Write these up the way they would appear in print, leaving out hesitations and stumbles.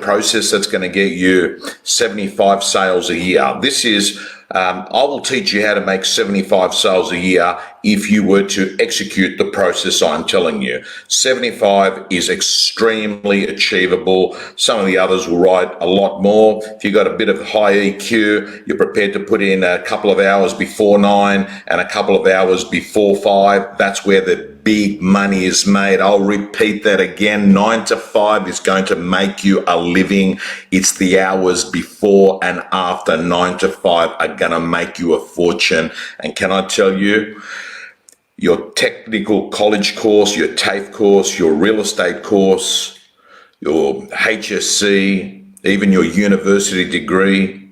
process that's going to get you 75 sales a year. This is, I will teach you how to make 75 sales a year if you were to execute the process I'm telling you. 75 is extremely achievable. Some of the others will write a lot more. If you've got a bit of high EQ, you're prepared to put in a couple of hours before 9 and a couple of hours before 5. That's where the big money is made. I'll repeat that again. 9 to 5 is going to make you a living. It's the hours before and after 9 to 5 are going to make you a fortune. And can I tell you, your technical college course, your TAFE course, your real estate course, your HSC, even your university degree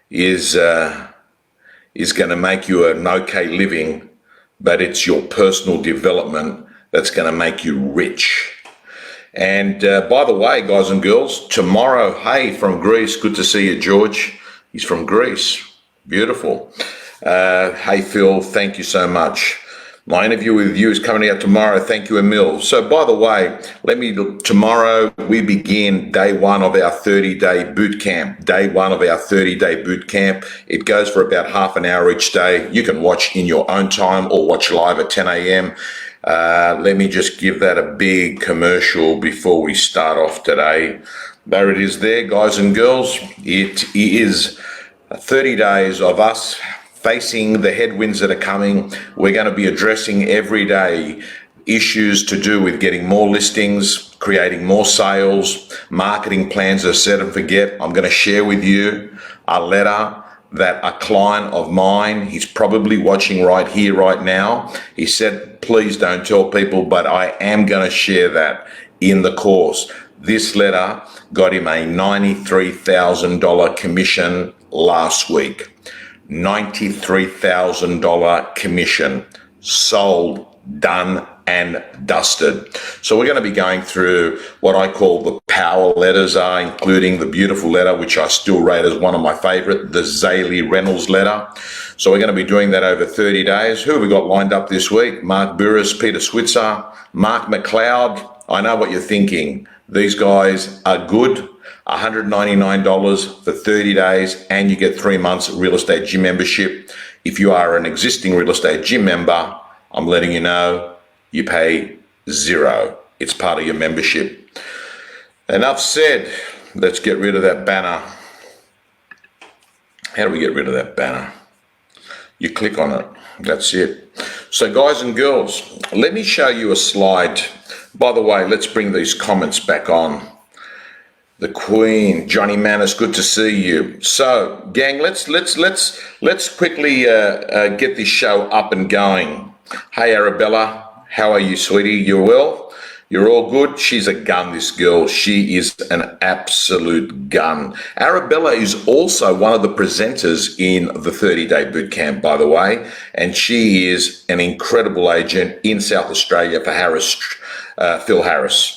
is going to make you an okay living, but it's your personal development that's going to make you rich. And by the way, guys and girls, tomorrow, hey, from Greece, good to see you, George. He's from Greece. Beautiful. Hey, Phil, thank you so much. My interview with you is coming out tomorrow. Thank you, Emil. So, by the way, tomorrow we begin day 1 of our 30-day boot camp. Day 1 of our 30-day boot camp. It goes for about half an hour each day. You can watch in your own time or watch live at 10 a.m. Let me just give that a big commercial before we start off today. There it is there, guys and girls. It is 30 days of us facing the headwinds that are coming. We're going to be addressing every day issues to do with getting more listings, creating more sales, marketing plans are set and forget. I'm going to share with you a letter that a client of mine, he's probably watching right here, right now. He said, please don't tell people, but I am going to share that in the course. This letter got him a $93,000 commission last week. $93,000 commission, sold, done, and dusted. So we're going to be going through what I call the power letters, including the beautiful letter, which I still rate as one of my favorite, the Zaley Reynolds letter. So we're going to be doing that over 30 days. Who have we got lined up this week? Mark Burris, Peter Switzer, Mark McLeod. I know what you're thinking. These guys are good. $199 for 30 days, and you get 3 months real estate gym membership. If you are an existing real estate gym member, I'm letting you know, you pay $0. It's part of your membership. Enough said. Let's get rid of that banner. How do we get rid of that banner? You click on it. That's it. So guys and girls, let me show you a slide. By the way, let's bring these comments back on. The Queen, Johnny Manis, good to see you. So, gang, let's quickly get this show up and going. Hey, Arabella, how are you, sweetie? You well? You're all good? She's a gun, this girl. She is an absolute gun. Arabella is also one of the presenters in the 30-day boot camp, by the way, and she is an incredible agent in South Australia for Phil Harris.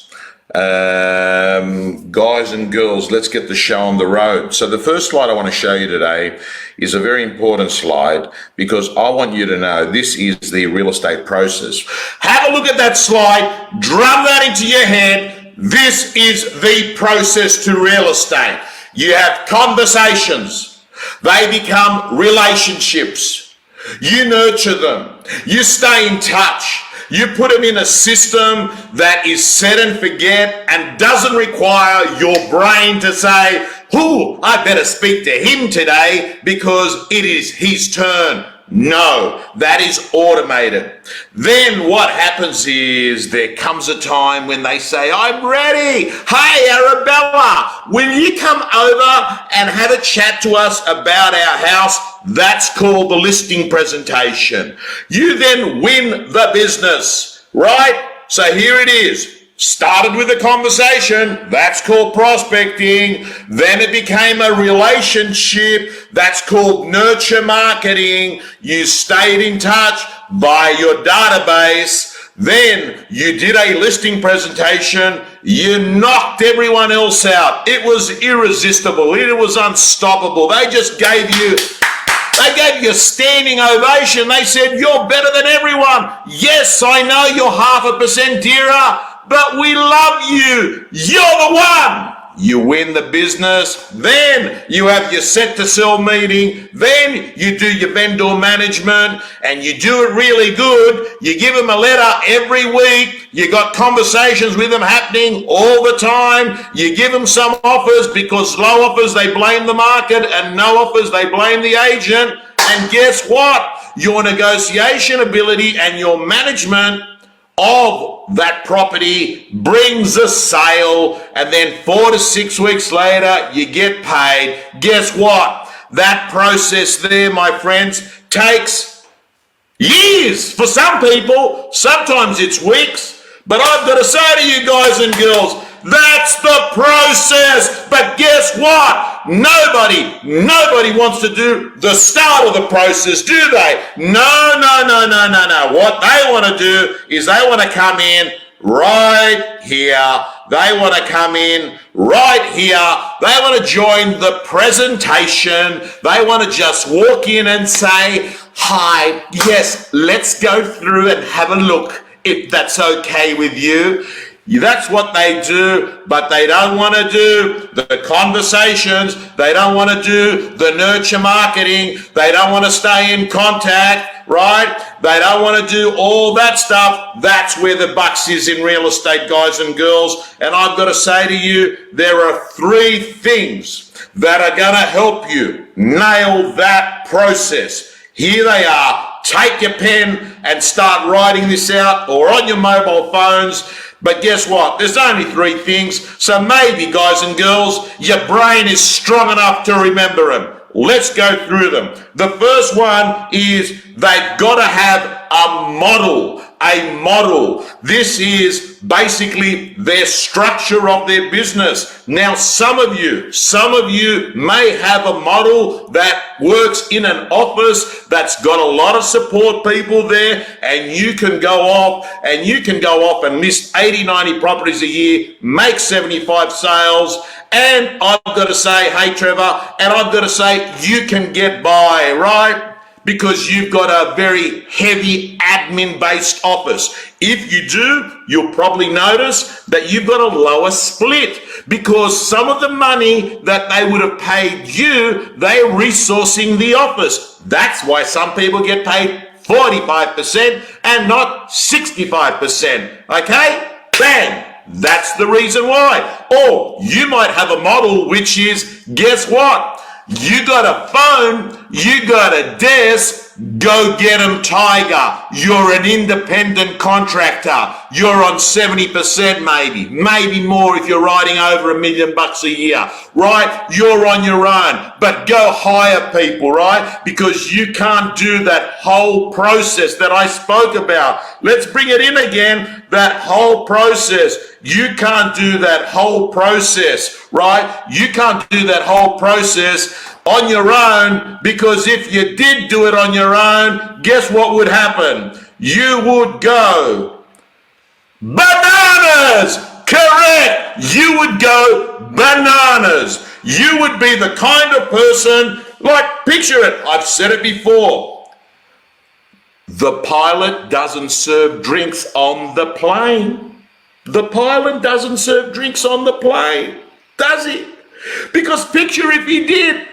Guys and girls, let's get the show on the road. So the first slide I want to show you today is a very important slide because I want you to know this is the real estate process. Have a look at that slide, drum that into your head. This is the process to real estate. You have conversations. They become relationships. You nurture them. You stay in touch. You put them in a system that is set and forget and doesn't require your brain to say, "Ooh, I better speak to him today because it is his turn." No, that is automated. Then what happens is there comes a time when they say, "I'm ready. Hey, Arabella, will you come over and have a chat to us about our house?" That's called the listing presentation. You then win the business, right? So here it is. Started with a conversation, that's called prospecting. Then it became a relationship, that's called nurture marketing. You stayed in touch via your database. Then you did a listing presentation. You knocked everyone else out. It was irresistible. It was unstoppable. They just gave you a standing ovation. They said, "You're better than everyone. Yes, I know you're 0.5% dearer, but we love you. You're the one. you win the business, then you have your set to sell meeting, then you do your vendor management, and you do it really good. You give them a letter every week, you got conversations with them happening all the time, you give them some offers, because low offers they blame the market, and no offers they blame the agent. And guess what? Your negotiation ability and your management of that property brings a sale, and then 4 to 6 weeks later you get paid. Guess what? That process there, my friends, takes years for some people. Sometimes it's weeks. But I've got to say to you guys and girls, that's the process. But guess what? Nobody wants to do the start of the process, do they? No. What they want to do is they want to come in right here. They want to come in right here. They want to join the presentation. They want to just walk in and say, hi, yes, let's go through and have a look, if that's okay with you. That's what they do, but they don't want to do the conversations. They don't want to do the nurture marketing. They don't want to stay in contact, right? They don't want to do all that stuff. That's where the bucks is in real estate, guys and girls. And I've got to say to you, there are 3 things that are going to help you nail that process. Here they are. Take your pen and start writing this out, or on your mobile phones. But guess what? There's only 3 things. So maybe, guys and girls, your brain is strong enough to remember them. Let's go through them. The first one is they've got to have a model. A model. This is basically their structure of their business. Now, some of you may have a model that works in an office that's got a lot of support people there, and you can go off and list 80, 90 properties a year, make 75 sales. And I've got to say, hey, Trevor, and I've got to say, you can get by, right? Because you've got a very heavy admin-based office. If you do, you'll probably notice that you've got a lower split, because some of the money that they would have paid you, they're resourcing the office. That's why some people get paid 45% and not 65%. Okay? Bang! That's the reason why. Or you might have a model which is, guess what? You got a phone, you got a desk, go get 'em, Tiger. You're an independent contractor. You're on 70% maybe more if you're writing over $1 million a year, right? You're on your own, but go hire people, right? Because you can't do that whole process that I spoke about. Let's bring it in again, that whole process. You can't do that whole process, right? You can't do that whole process on your own, because if you did do it on your own, guess what would happen? You would go bananas. Correct. You would go bananas. You would be the kind of person, like, picture it. I've said it before. The pilot doesn't serve drinks on the plane. The pilot doesn't serve drinks on the plane, does he? Because picture if he did,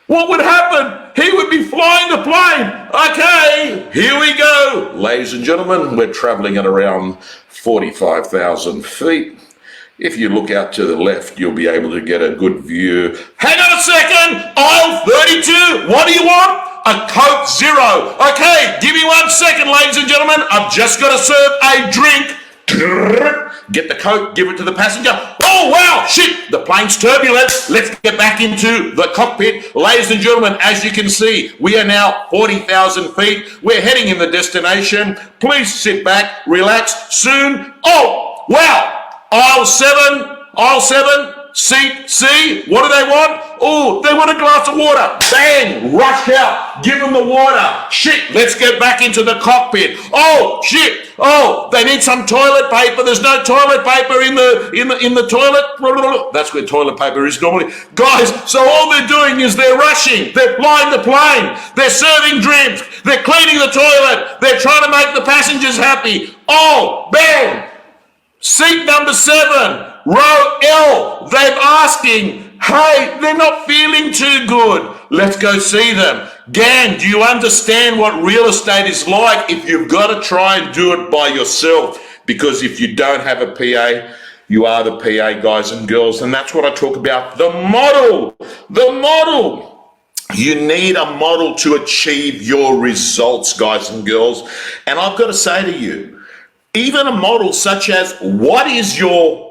what would happen? He would be flying the plane. Okay, here we go. Ladies and gentlemen, we're traveling at around 45,000 feet. If you look out to the left, you'll be able to get a good view. Hang on a second, aisle 32, what do you want? A Coke Zero. Okay, give me 1 second, ladies and gentlemen. I've just got to serve a drink. Get the Coke, give it to the passenger. Oh, wow, shit, the plane's turbulent. Let's get back into the cockpit. Ladies and gentlemen, as you can see, we are now 40,000 feet. We're heading in the destination. Please sit back, relax, soon. Oh, wow, aisle 7, seat C, what do they want? Oh, they want a glass of water. Bang, rush out, give them the water. Shit, let's get back into the cockpit. Oh, shit, oh, they need some toilet paper. There's no toilet paper in the toilet. That's where toilet paper is normally. Guys, so all they're doing is they're rushing. They're flying the plane. They're serving drinks. They're cleaning the toilet. They're trying to make the passengers happy. Oh, bang. Seat number 7. Row L, they're asking, hey, they're not feeling too good. Let's go see them. Gang, do you understand what real estate is like if you've got to try and do it by yourself? Because if you don't have a PA, you are the PA, guys and girls. And that's what I talk about. The model. The model. You need a model to achieve your results, guys and girls. And I've got to say to you, even a model such as, what is your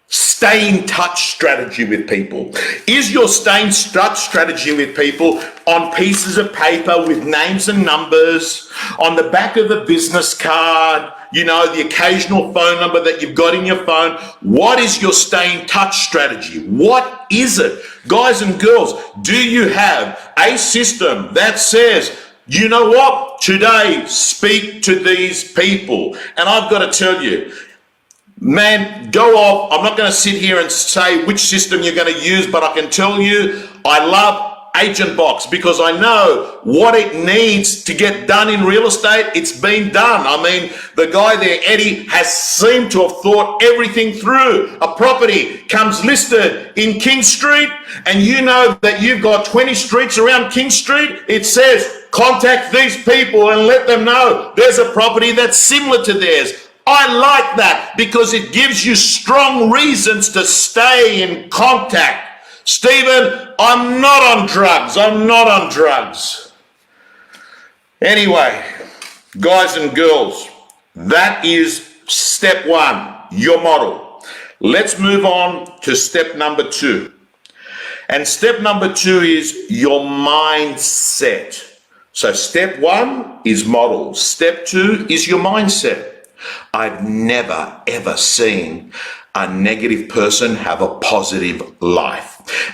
stay in touch strategy with people? Is your stay in touch strategy with people on pieces of paper with names and numbers, on the back of the business card, you know, the occasional phone number that you've got in your phone? What is your stay in touch strategy? What is it? Guys and girls, do you have a system that says, you know what, today speak to these people? And I've got to tell you, man, go off. I'm not going to sit here and say which system you're going to use, but I can tell you I love Agent Box because I know what it needs to get done in real estate. It's been done. I mean, the guy there, Eddie, has seemed to have thought everything through. A property comes listed in King Street, and you know that you've got 20 streets around King Street. It says, contact these people and let them know there's a property that's similar to theirs. I like that because it gives you strong reasons to stay in contact. Stephen, I'm not on drugs. I'm not on drugs. Anyway, guys and girls, that is step one, your model. Let's move on to step number two. And step number two is your mindset. So step one is model. Step two is your mindset. I've never, ever seen a negative person have a positive life.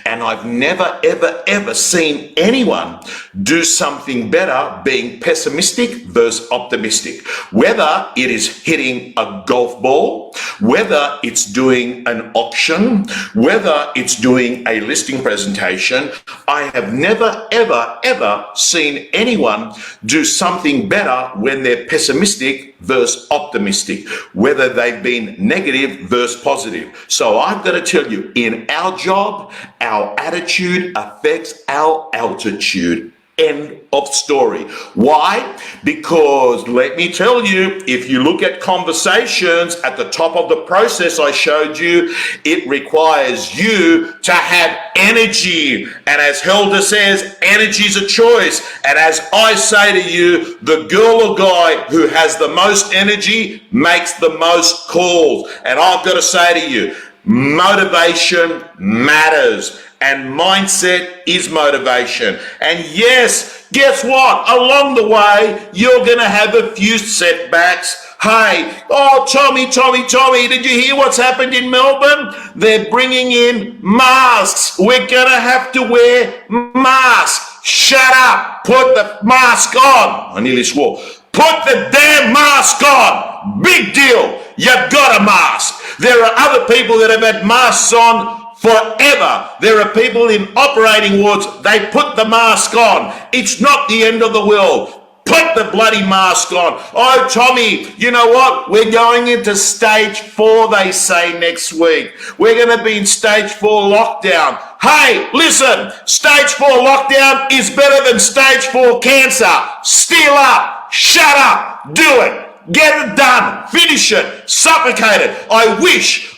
And I've never, ever, ever seen anyone do something better being pessimistic versus optimistic. Whether it is hitting a golf ball, whether it's doing an auction, whether it's doing a listing presentation, I have never, ever, ever seen anyone do something better when they're pessimistic versus optimistic, whether they've been negative versus positive. So I've got to tell you, in our job, our attitude affects our altitude. End of story. Why? Because let me tell you, if you look at conversations at the top of the process I showed you, it requires you to have energy. And as Helder says, energy is a choice. And as I say to you, the girl or guy who has the most energy makes the most calls. And I've got to say to you, motivation matters. And mindset is motivation. And yes, guess what? Along the way, you're going to have a few setbacks. Hey, oh, Tommy, did you hear what's happened in Melbourne? They're bringing in masks. We're going to have to wear masks. Shut up. Put the mask on. I nearly swore. Put the damn mask on. Big deal. You've got a mask. There are other people that have had masks on forever. There are people in operating wards, they put the mask on. It's not the end of the world. Put the bloody mask on. Oh, Tommy, you know what? We're going into stage 4, they say, next week. We're going to be in stage 4 lockdown. Hey, listen, stage 4 lockdown is better than stage 4 cancer. Steal up, shut up, do it. Get it done. Finish it. Suffocate it. I wish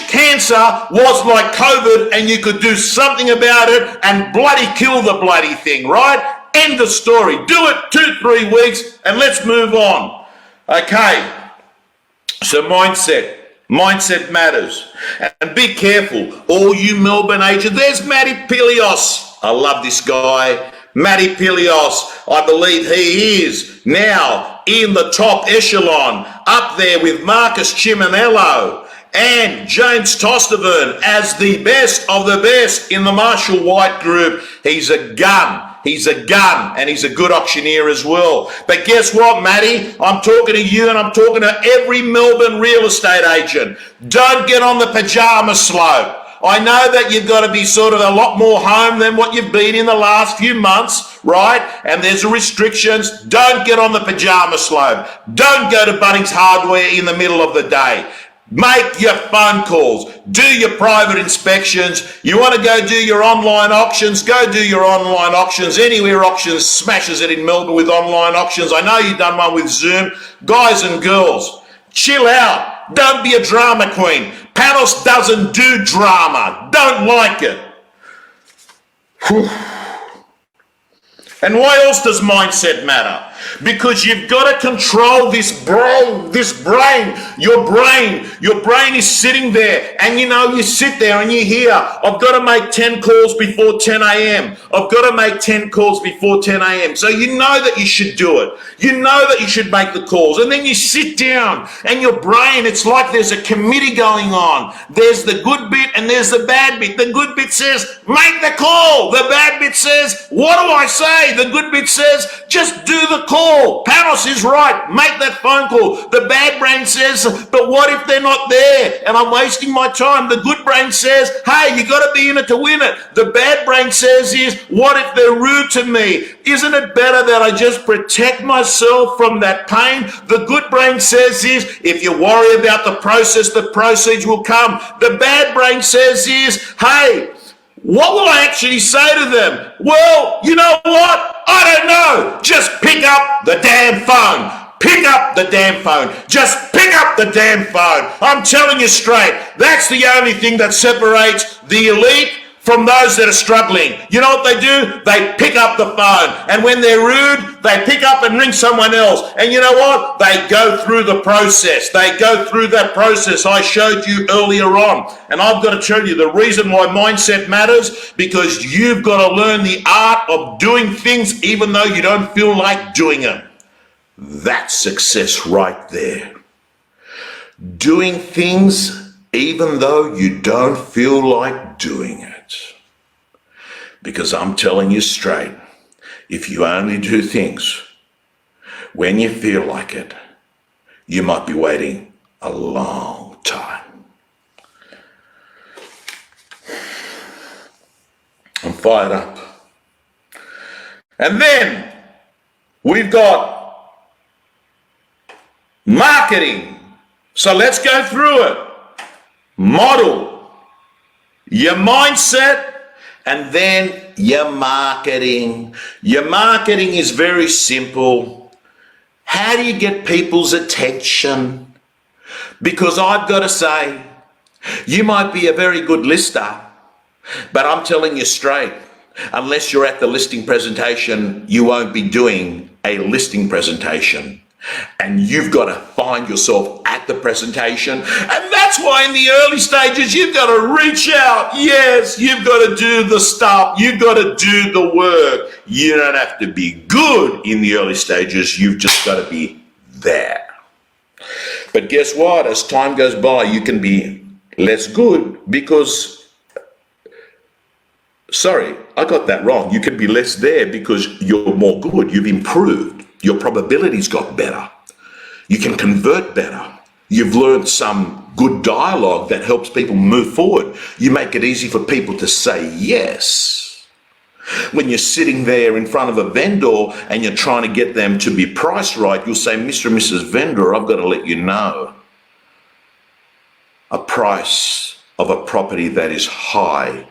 cancer was like COVID and you could do something about it and bloody kill the bloody thing, right? End of story. Do it 2-3 weeks and let's move on. Okay. So mindset matters. And be careful. All you Melbourne agents. There's Matty Pilios. I love this guy. Matty Pilios, I believe he is now in the top echelon, up there with Marcus Chiminello and James Tostervan as the best of the best in the Marshall White group. He's a gun. He's a gun, and he's a good auctioneer as well. But guess what, Matty? I'm talking to you and I'm talking to every Melbourne real estate agent. Don't get on the pajama slope. I know that you've got to be sort of a lot more home than what you've been in the last few months, right? And there's restrictions. Don't get on the pajama slope. Don't go to Bunnings Hardware in the middle of the day. Make your phone calls. Do your private inspections. You want to go do your online auctions? Go do your online auctions. Anywhere Auctions smashes it in Melbourne with online auctions. I know you've done one with Zoom. Guys and girls, chill out. Don't be a drama queen. Panos doesn't do drama. Don't like it. And why else does mindset matter? Because you've got to control this brain, your brain is sitting there, and you sit there and you hear, I've got to make 10 calls before 10 a.m. I've got to make 10 calls before 10 a.m. So you know that you should do it. You know that you should make the calls. And then you sit down and your brain, it's like there's a committee going on. There's the good bit and there's the bad bit. The good bit says, make the call. The bad bit says, what do I say? The good bit says, just do the call. Panos is right. Make that phone call. The bad brain says, but what if they're not there and I'm wasting my time? The good brain says, hey, you got to be in it to win it. The bad brain says is, what if they're rude to me? Isn't it better that I just protect myself from that pain? The good brain says is, if you worry about the process, the proceeds will come. The bad brain says is, hey, what will I actually say to them? Well, you know what? I don't know. Just pick up the damn phone. Pick up the damn phone. Just pick up the damn phone. I'm telling you straight, that's the only thing that separates the elite from those that are struggling. You know what they do? They pick up the phone. And when they're rude, they pick up and ring someone else. And you know what? They go through the process. They go through that process I showed you earlier on. And I've got to tell you, the reason why mindset matters, because you've got to learn the art of doing things even though you don't feel like doing them. That's success right there. Doing things even though you don't feel like doing it. Because I'm telling you straight, if you only do things when you feel like it, you might be waiting a long time. I'm fired up. And then we've got marketing. So let's go through it. Model, your mindset, and then your marketing. Your marketing is very simple. How do you get people's attention? Because I've got to say, you might be a very good lister, but I'm telling you straight, unless you're at the listing presentation, you won't be doing a listing presentation. And you've got to find yourself at the presentation. And that's why in the early stages, you've got to reach out. Yes, you've got to do the stuff. You've got to do the work. You don't have to be good in the early stages. You've just got to be there. But guess what? As time goes by, you can be less good because, sorry, I got that wrong. You can be less there because you're more good. You've improved. Your probabilities got better. You can convert better. You've learned some good dialogue that helps people move forward. You make it easy for people to say yes. When you're sitting there in front of a vendor and you're trying to get them to be priced right, you'll say, Mr. and Mrs. Vendor, I've got to let you know, a price of a property that is high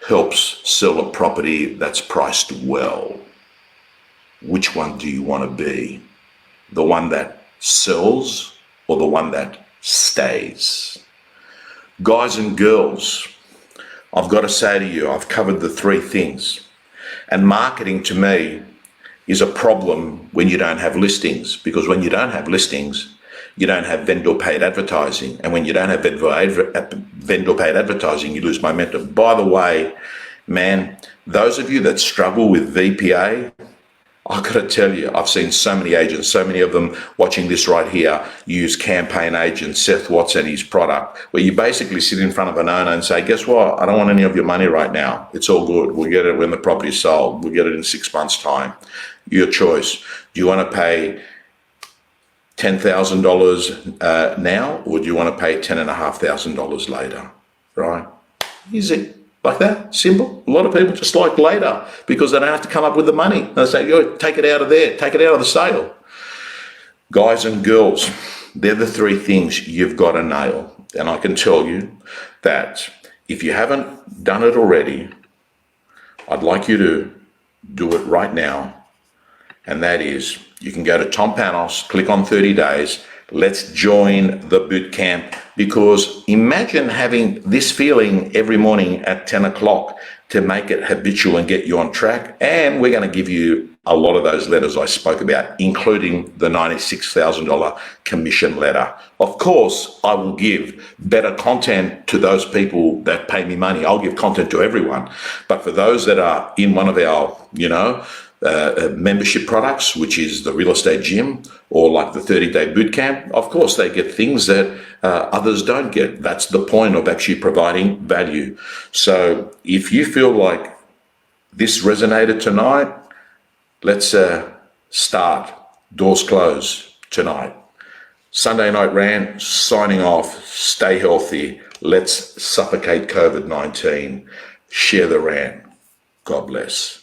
helps sell a property that's priced well. Which one do you want to be? The one that sells or the one that stays? Guys and girls, I've got to say to you, I've covered the three things. And marketing to me is a problem when you don't have listings, because when you don't have listings, you don't have vendor paid advertising. And when you don't have vendor paid advertising, you lose momentum. By the way, man, those of you that struggle with VPA, I've got to tell you, I've seen so many agents, so many of them watching this right here, use campaign agent Seth Watts and his product, where you basically sit in front of an owner and say, guess what? I don't want any of your money right now. It's all good. We'll get it when the property's sold. We'll get it in 6 months' time. Your choice. Do you want to pay $10,000 now, or do you want to pay $10,500 later? Right? Easy. Like that, simple. A lot of people just like later because they don't have to come up with the money. They say, yo, take it out of there, take it out of the sale. Guys and girls, They're the three things you've got to nail. And I can tell you that if you haven't done it already, I'd like you to do it right now. And that is, you can go to Tom Panos, click on 30 days. Let's join the boot camp, because imagine having this feeling every morning at 10 o'clock to make it habitual and get you on track. And we're going to give you a lot of those letters I spoke about, including the $96,000 commission letter. Of course, I will give better content to those people that pay me money. I'll give content to everyone. But for those that are in one of our, membership products, which is the real estate gym or like the 30-day boot camp, of course, they get things that others don't get. That's the point of actually providing value. So if you feel like this resonated tonight, let's start. Doors close tonight. Sunday Night Rant signing off. Stay healthy. Let's suffocate COVID-19. Share the rant. God bless.